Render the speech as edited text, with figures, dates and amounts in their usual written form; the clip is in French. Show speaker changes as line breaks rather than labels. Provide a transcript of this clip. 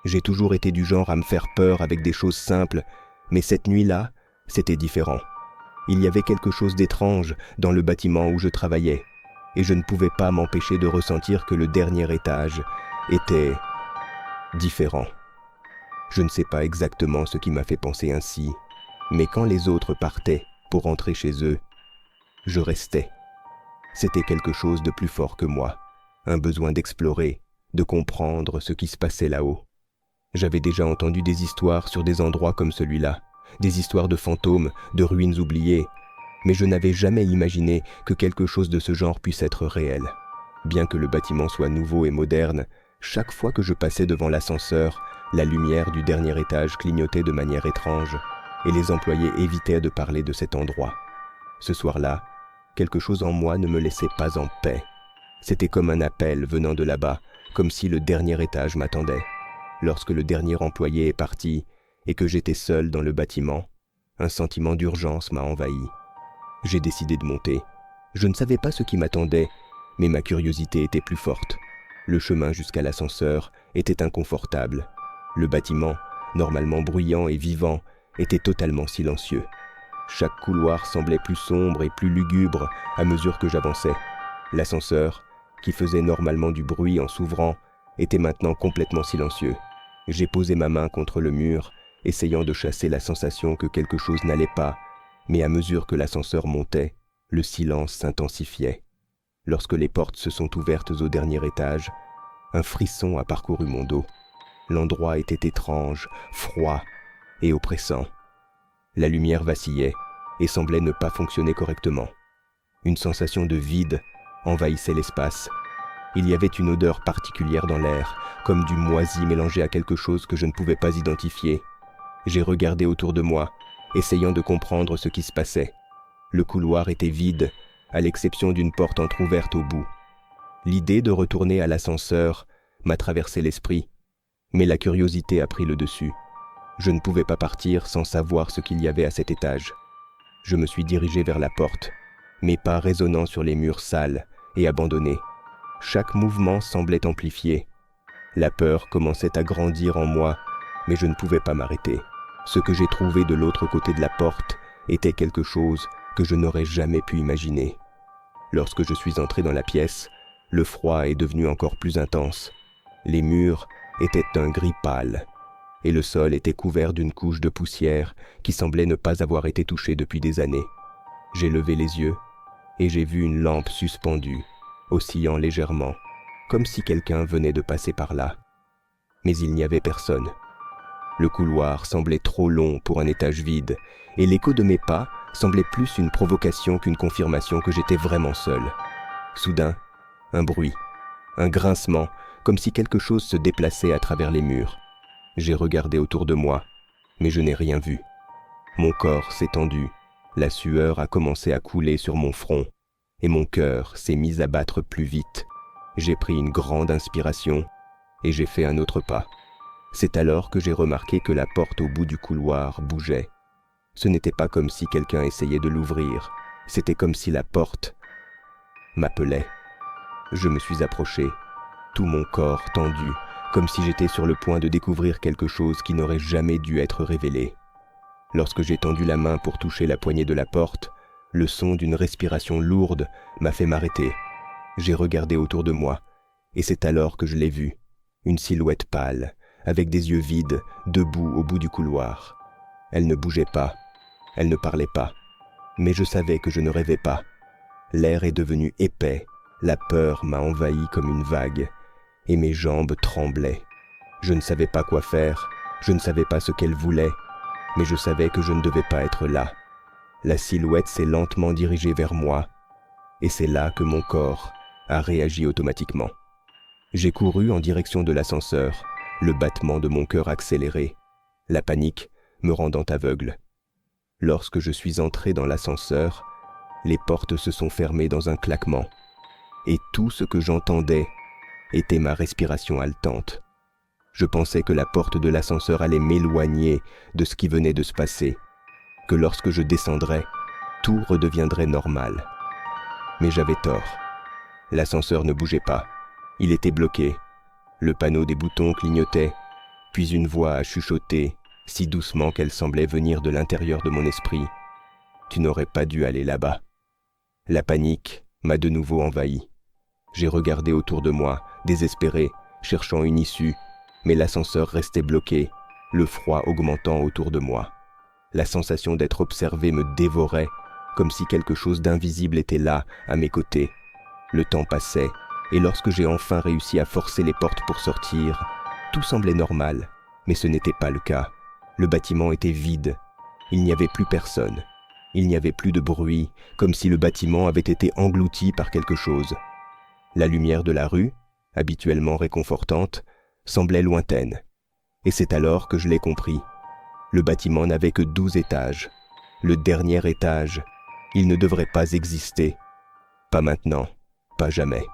J'ai toujours été du genre à me faire peur avec des choses simples, mais cette nuit-là, c'était différent. Il y avait quelque chose d'étrange dans le bâtiment où je travaillais, et je ne pouvais pas m'empêcher de ressentir que le dernier étage était différent. Je ne sais pas exactement ce qui m'a fait penser ainsi, mais quand les autres partaient pour rentrer chez eux, je restais. C'était quelque chose de plus fort que moi, un besoin d'explorer, de comprendre ce qui se passait là-haut. J'avais déjà entendu des histoires sur des endroits comme celui-là, des histoires de fantômes, de ruines oubliées, mais je n'avais jamais imaginé que quelque chose de ce genre puisse être réel. Bien que le bâtiment soit nouveau et moderne, chaque fois que je passais devant l'ascenseur, la lumière du dernier étage clignotait de manière étrange, et les employés évitaient de parler de cet endroit. Ce soir-là, quelque chose en moi ne me laissait pas en paix. C'était comme un appel venant de là-bas, comme si le dernier étage m'attendait. Lorsque le dernier employé est parti et que j'étais seul dans le bâtiment, un sentiment d'urgence m'a envahi. J'ai décidé de monter. Je ne savais pas ce qui m'attendait, mais ma curiosité était plus forte. Le chemin jusqu'à l'ascenseur était inconfortable. Le bâtiment, normalement bruyant et vivant, était totalement silencieux. Chaque couloir semblait plus sombre et plus lugubre à mesure que j'avançais. L'ascenseur, qui faisait normalement du bruit en s'ouvrant, était maintenant complètement silencieux. J'ai posé ma main contre le mur, essayant de chasser la sensation que quelque chose n'allait pas, mais à mesure que l'ascenseur montait, le silence s'intensifiait. Lorsque les portes se sont ouvertes au dernier étage, un frisson a parcouru mon dos. L'endroit était étrange, froid et oppressant. La lumière vacillait et semblait ne pas fonctionner correctement. Une sensation de vide envahissait l'espace. Il y avait une odeur particulière dans l'air, comme du moisi mélangé à quelque chose que je ne pouvais pas identifier. J'ai regardé autour de moi, essayant de comprendre ce qui se passait. Le couloir était vide, à l'exception d'une porte entr'ouverte au bout. L'idée de retourner à l'ascenseur m'a traversé l'esprit, mais la curiosité a pris le dessus. Je ne pouvais pas partir sans savoir ce qu'il y avait à cet étage. Je me suis dirigé vers la porte, mes pas résonnant sur les murs sales et abandonnés. Chaque mouvement semblait amplifié. La peur commençait à grandir en moi, mais je ne pouvais pas m'arrêter. Ce que j'ai trouvé de l'autre côté de la porte était quelque chose que je n'aurais jamais pu imaginer. Lorsque je suis entré dans la pièce, le froid est devenu encore plus intense. Les murs étaient d'un gris pâle, et le sol était couvert d'une couche de poussière qui semblait ne pas avoir été touchée depuis des années. J'ai levé les yeux, et j'ai vu une lampe suspendue, oscillant légèrement, comme si quelqu'un venait de passer par là. Mais il n'y avait personne. Le couloir semblait trop long pour un étage vide, et l'écho de mes pas semblait plus une provocation qu'une confirmation que j'étais vraiment seul. Soudain, un bruit, un grincement, comme si quelque chose se déplaçait à travers les murs. J'ai regardé autour de moi, mais je n'ai rien vu. Mon corps s'est tendu, la sueur a commencé à couler sur mon front, et mon cœur s'est mis à battre plus vite. J'ai pris une grande inspiration, et j'ai fait un autre pas. C'est alors que j'ai remarqué que la porte au bout du couloir bougeait. Ce n'était pas comme si quelqu'un essayait de l'ouvrir, c'était comme si la porte m'appelait. Je me suis approché, tout mon corps tendu, comme si j'étais sur le point de découvrir quelque chose qui n'aurait jamais dû être révélé. Lorsque j'ai tendu la main pour toucher la poignée de la porte, le son d'une respiration lourde m'a fait m'arrêter. J'ai regardé autour de moi, et c'est alors que je l'ai vue, une silhouette pâle, avec des yeux vides, debout au bout du couloir. Elle ne bougeait pas, elle ne parlait pas, mais je savais que je ne rêvais pas. L'air est devenu épais, la peur m'a envahi comme une vague, et mes jambes tremblaient. Je ne savais pas quoi faire, je ne savais pas ce qu'elle voulait, mais je savais que je ne devais pas être là. La silhouette s'est lentement dirigée vers moi, et c'est là que mon corps a réagi automatiquement. J'ai couru en direction de l'ascenseur, le battement de mon cœur accéléré, la panique me rendant aveugle. Lorsque je suis entré dans l'ascenseur, les portes se sont fermées dans un claquement, et tout ce que j'entendais était ma respiration haletante. Je pensais que la porte de l'ascenseur allait m'éloigner de ce qui venait de se passer, que lorsque je descendrais, tout redeviendrait normal. Mais j'avais tort. L'ascenseur ne bougeait pas. Il était bloqué. Le panneau des boutons clignotait, Puis une voix a chuchoté, si doucement qu'elle semblait venir de l'intérieur de mon esprit. « Tu n'aurais pas dû aller là-bas. » La panique m'a de nouveau envahi. J'ai regardé autour de moi, désespéré, cherchant une issue, mais l'ascenseur restait bloqué, le froid augmentant autour de moi. La sensation d'être observé me dévorait, comme si quelque chose d'invisible était là, à mes côtés. Le temps passait, et lorsque j'ai enfin réussi à forcer les portes pour sortir, tout semblait normal, mais ce n'était pas le cas. Le bâtiment était vide. Il n'y avait plus personne. Il n'y avait plus de bruit, comme si le bâtiment avait été englouti par quelque chose. La lumière de la rue, habituellement réconfortante, semblait lointaine. Et c'est alors que je l'ai compris. Le bâtiment n'avait que 12 étages. Le dernier étage, il ne devrait pas exister. Pas maintenant, pas jamais.